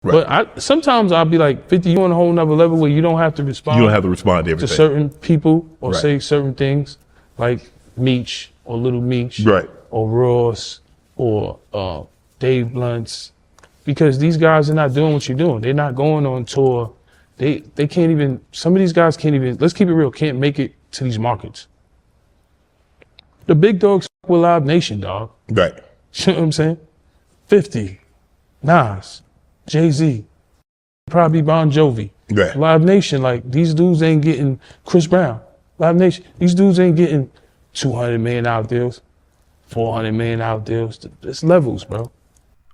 Right. But sometimes I'll be like, 50, you on a whole nother level where you don't have to respond. You don't have to respond to everything. To certain people or say certain things like Meech or Little Meech. Right. Or Ross or Dave Blunts. Because these guys are not doing what you're doing. They're not going on tour. They can't even, some of these guys can't even, let's keep it real, can't make it to these markets. The big dogs with Live Nation, dog. Right. You know what I'm saying? 50, Nas, Jay-Z, probably Bon Jovi. Right. Live Nation, like these dudes ain't getting Chris Brown. Live Nation, these dudes ain't getting $200 million deals, $400 million deals. It's levels, bro.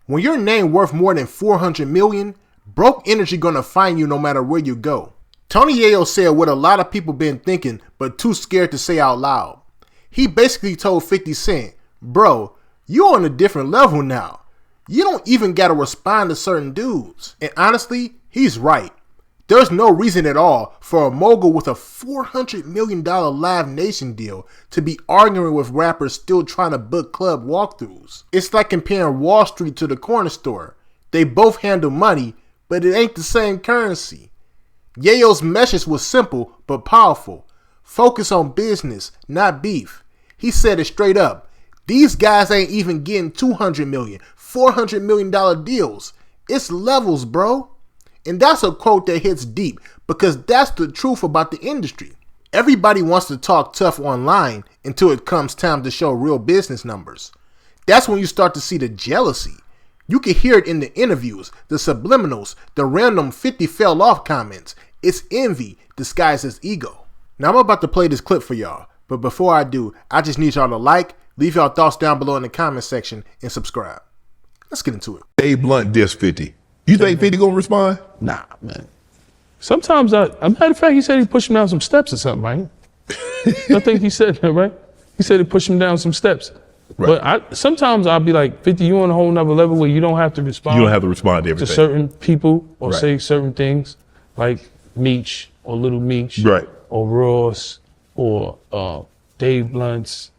When your name worth more than $400 million, broke energy gonna find you no matter where you go. Tony Yayo said what a lot of people been thinking, but too scared to say out loud. He basically told 50 Cent, bro, you on a different level now. You don't even gotta respond to certain dudes. And honestly, he's right. There's no reason at all for a mogul with a $400 million Live Nation deal to be arguing with rappers still trying to book club walkthroughs. It's like comparing Wall Street to the corner store. They both handle money, but it ain't the same currency. Yayo's message was simple but powerful. Focus on business, not beef. He said it straight up. These guys ain't even getting $200 million, $400 million deals. It's levels, bro. And that's a quote that hits deep because that's the truth about the industry. Everybody wants to talk tough online until it comes time to show real business numbers. That's when you start to see the jealousy. You can hear it in the interviews, the subliminals, the random 50 fell off comments. It's envy disguised as ego. Now I'm about to play this clip for y'all, but before I do, I just need y'all to like, leave y'all thoughts down below in the comment section, and subscribe. Let's get into it. Dave Blunt diss 50. You think 50 gonna respond? Nah, man. Sometimes a matter of fact, he said he pushed him down some steps or something, right? I think he said that, right? He said he pushed him down some steps. Right. But sometimes I'll be like, 50, you on a whole nother level where you don't have to respond. You don't have to respond to everything. To certain people or say certain things like Meech or Little Meech. Right. Or Ross or Dave Blunts.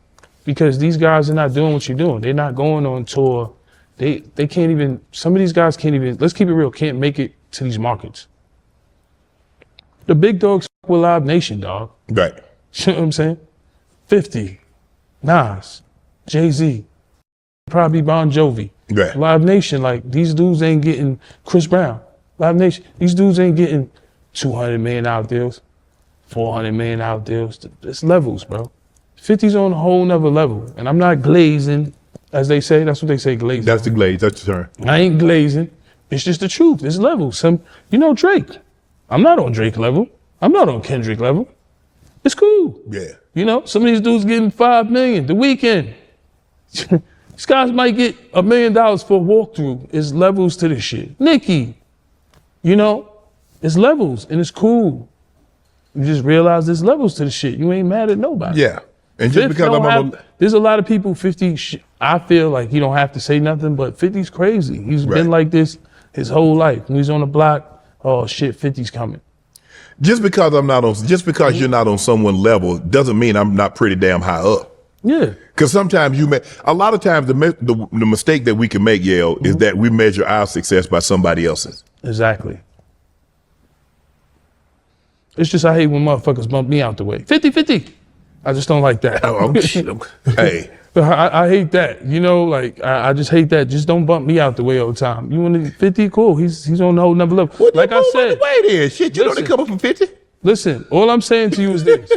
Because these guys are not doing what you're doing. They're not going on tour. They can't even, some of these guys can't even, let's keep it real, can't make it to these markets. The big dogs with Live Nation, dog. Right. You know what I'm saying? 50, Nas, Jay-Z, probably Bon Jovi. Right. Live Nation, like these dudes ain't getting Chris Brown. Live Nation, these dudes ain't getting $200 million deals, $400 million deals. It's levels, bro. 50's on a whole nother level. And I'm not glazing, as they say. That's what they say, glazing. That's the glaze, that's the term. I ain't glazing. It's just the truth. It's levels. You know Drake. I'm not on Drake level. I'm not on Kendrick level. It's cool. Yeah. You know, some of these dudes getting $5 million. The Weeknd. These guys might get $1 million for a walkthrough. It's levels to this shit. Nicki. You know, it's levels and it's cool. You just realize there's levels to the shit. You ain't mad at nobody. Yeah. And just because there's a lot of people, 50, I feel like he don't have to say nothing, but 50's crazy. He's been like this his whole life. When he's on the block, oh shit, 50's coming. Just because you're not on someone level doesn't mean I'm not pretty damn high up. Yeah. Because sometimes a lot of times the mistake that we can make, Yale, is that we measure our success by somebody else's. Exactly. It's just I hate when motherfuckers bump me out the way. 50-50. I just don't like that. Hey. I hate that. You know, like I just hate that. Just don't bump me out the way all the time. You want to 50? Cool. He's on the whole nother level. What like I said. Wait there. Shit, you know they come up from 50? Listen, all I'm saying to you is this.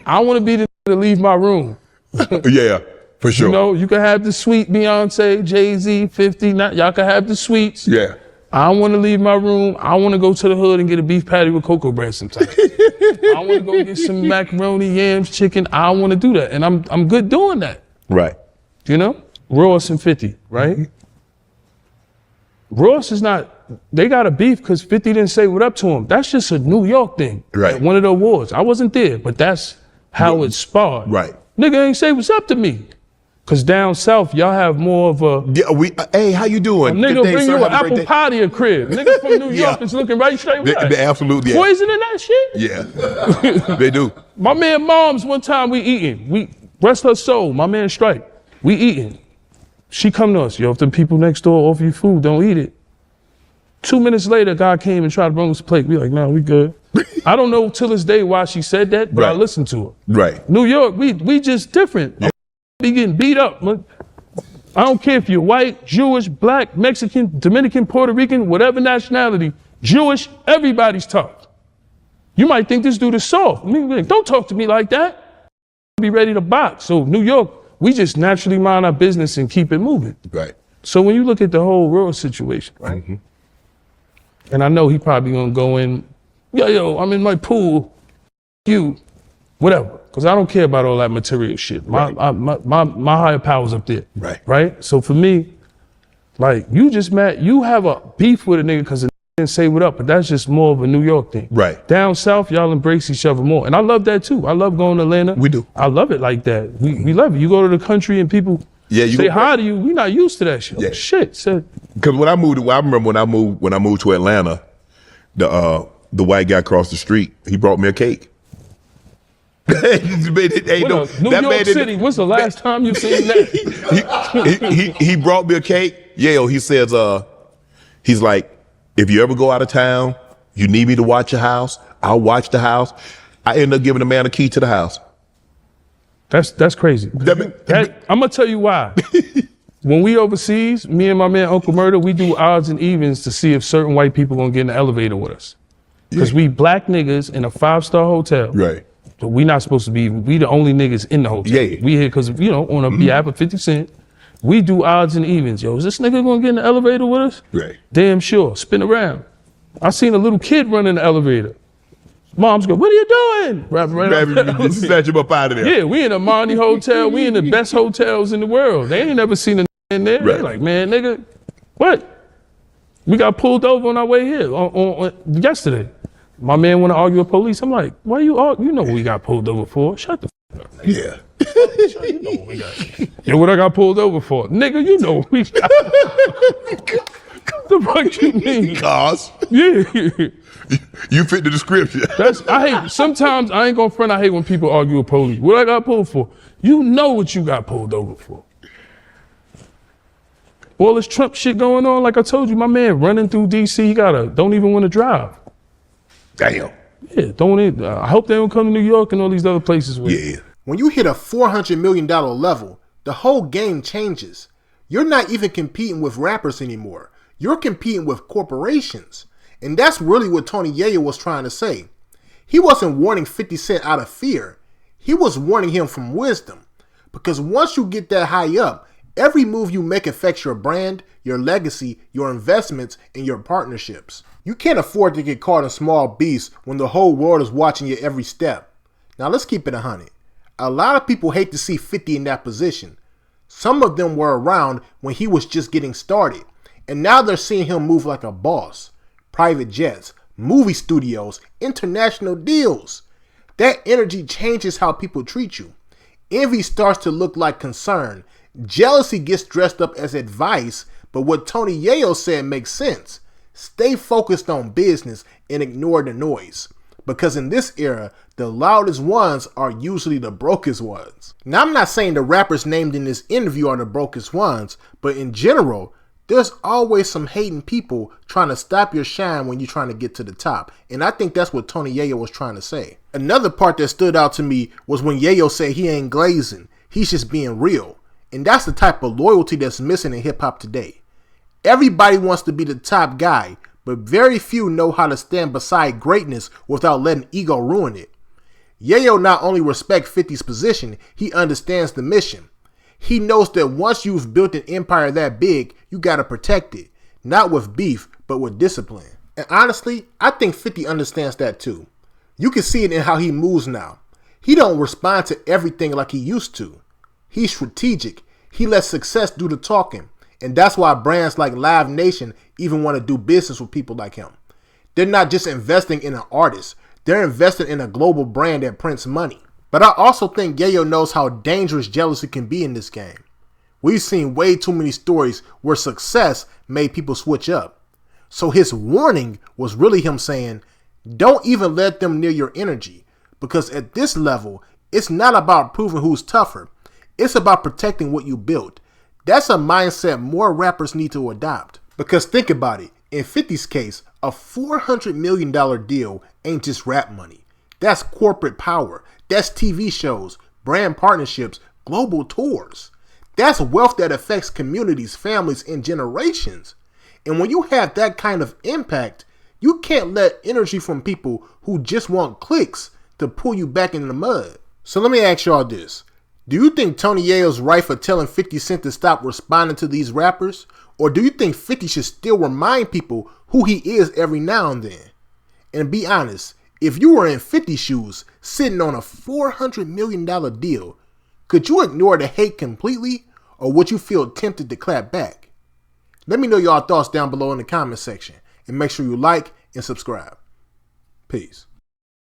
I want to be the to leave my room. Yeah, for sure. You know, you can have the sweet Beyonce, Jay-Z, 50. Y'all can have the sweets. Yeah. I want to leave my room. I want to go to the hood and get a beef patty with cocoa bread sometime. I want to go get some macaroni, yams, chicken. I want to do that. And I'm good doing that. Right. You know? Ross and 50, right? Ross is not, they got a beef because 50 didn't say what up to him. That's just a New York thing. Right. At one of the awards. I wasn't there, but that's how it sparred. Right. Nigga ain't say what's up to me. Cause down south, y'all have more of a. Yeah, hey, how you doing? Nigga bring you an apple pie to your crib. Nigga from New York is looking right straight right. They absolutely. Poisoning that shit? Yeah, they do. My man Mom's one time we eating. Rest her soul, my man Stripe. We eating. She come to us, yo, if the people next door offer you food, don't eat it. 2 minutes later, a guy came and tried to bring us a plate. We like, no, we good. I don't know till this day why she said that, but I Right. listened to her. Right. New York, we just different. Yeah. Be getting beat up. Man. I don't care if you're white, Jewish, black, Mexican, Dominican, Puerto Rican, whatever nationality, Jewish, everybody's tough. You might think this dude is soft. I mean, like, don't talk to me like that. Be ready to box. So New York, we just naturally mind our business and keep it moving. Right. So when you look at the whole world situation, right? Mm-hmm. And I know he probably gonna go in, yo, I'm in my pool, you, whatever. Because I don't care about all that material shit. My higher power's up there. Right. Right? So for me, like, you just mad, you have a beef with a nigga because the nigga didn't say what up, but that's just more of a New York thing. Right. Down south, y'all embrace each other more. And I love that too. I love going to Atlanta. We do. I love it like that. We love it. You go to the country and people Yeah, you say go- hi to you. We not used to that shit. Yeah. Shit. So, Because when I remember when I moved to Atlanta, the white guy across the street, he brought me a cake. Ain't no- New that man York didn't- City, when's the last time you seen that? he brought me a cake. Yayo, he says, he's like, if you ever go out of town, you need me to watch your house, I'll watch the house. I end up giving the man a key to the house. That's crazy. I'm gonna tell you why. When we overseas, me and my man Uncle Murder, we do odds and evens to see if certain white people gonna get in the elevator with us. Because we black niggas in a 5-star hotel. Right. But we not supposed to be, we the only niggas in the hotel. Yeah. We here because, on a behalf of 50 Cent, we do odds and evens. Yo, is this nigga gonna get in the elevator with us? Right. Damn sure. Spin around. I seen a little kid run in the elevator. Mom's go, what are you doing? You snatch him up out of there. Yeah, we in a Monty hotel. We in the best hotels in the world. They ain't never seen a in there. Right. They like, man, nigga, what? We got pulled over on our way here on yesterday. My man want to argue with police. I'm like, why you argue? You know what we got pulled over for. Shut the f up. Yeah. You know what we got. Yo, what I got pulled over for? Nigga, you know what we got. The fuck you mean? Cause Yeah. you fit the description. I hate, sometimes I ain't gonna front, I hate when people argue with police. What I got pulled for? You know what you got pulled over for. All this Trump shit going on, like I told you, my man running through DC, he don't even want to drive. Damn. Yeah, I hope they don't come to New York and all these other places. Yeah. When you hit a $400 million level, the whole game changes. You're not even competing with rappers anymore. You're competing with corporations. And that's really what Tony Yayo was trying to say. He wasn't warning 50 Cent out of fear. He was warning him from wisdom. Because once you get that high up, every move you make affects your brand, your legacy, your investments, and your partnerships. You can't afford to get caught in small beasts when the whole world is watching your every step. Now let's keep it 100. A lot of people hate to see 50 in that position. Some of them were around when he was just getting started, and now they're seeing him move like a boss. Private jets, movie studios, international deals. That energy changes how people treat you. Envy starts to look like concern. Jealousy gets dressed up as advice, but what Tony Yayo said makes sense. Stay focused on business and ignore the noise. Because in this era, the loudest ones are usually the brokest ones. Now, I'm not saying the rappers named in this interview are the brokest ones, but in general, there's always some hating people trying to stop your shine when you're trying to get to the top. And I think that's what Tony Yayo was trying to say. Another part that stood out to me was when Yayo said he ain't glazing. He's just being real. And that's the type of loyalty that's missing in hip hop today. Everybody wants to be the top guy, but very few know how to stand beside greatness without letting ego ruin it. Yayo not only respects 50's position, he understands the mission. He knows that once you've built an empire that big, you gotta protect it. Not with beef, but with discipline. And honestly, I think 50 understands that too. You can see it in how he moves now. He don't respond to everything like he used to. He's strategic. He lets success do the talking. And that's why brands like Live Nation even want to do business with people like him. They're not just investing in an artist. They're investing in a global brand that prints money. But I also think Yayo knows how dangerous jealousy can be in this game. We've seen way too many stories where success made people switch up. So his warning was really him saying, don't even let them near your energy. Because at this level, it's not about proving who's tougher. It's about protecting what you built. That's a mindset more rappers need to adopt. Because think about it. In 50's case, a $400 million deal ain't just rap money. That's corporate power. That's TV shows, brand partnerships, global tours. That's wealth that affects communities, families, and generations. And when you have that kind of impact, you can't let energy from people who just want clicks to pull you back into the mud. So let me ask y'all this. Do you think Tony Yayo's right for telling 50 Cent to stop responding to these rappers? Or do you think 50 should still remind people who he is every now and then? And be honest, if you were in 50's shoes, sitting on a $400 million deal, could you ignore the hate completely? Or would you feel tempted to clap back? Let me know y'all thoughts down below in the comment section. And make sure you like and subscribe. Peace.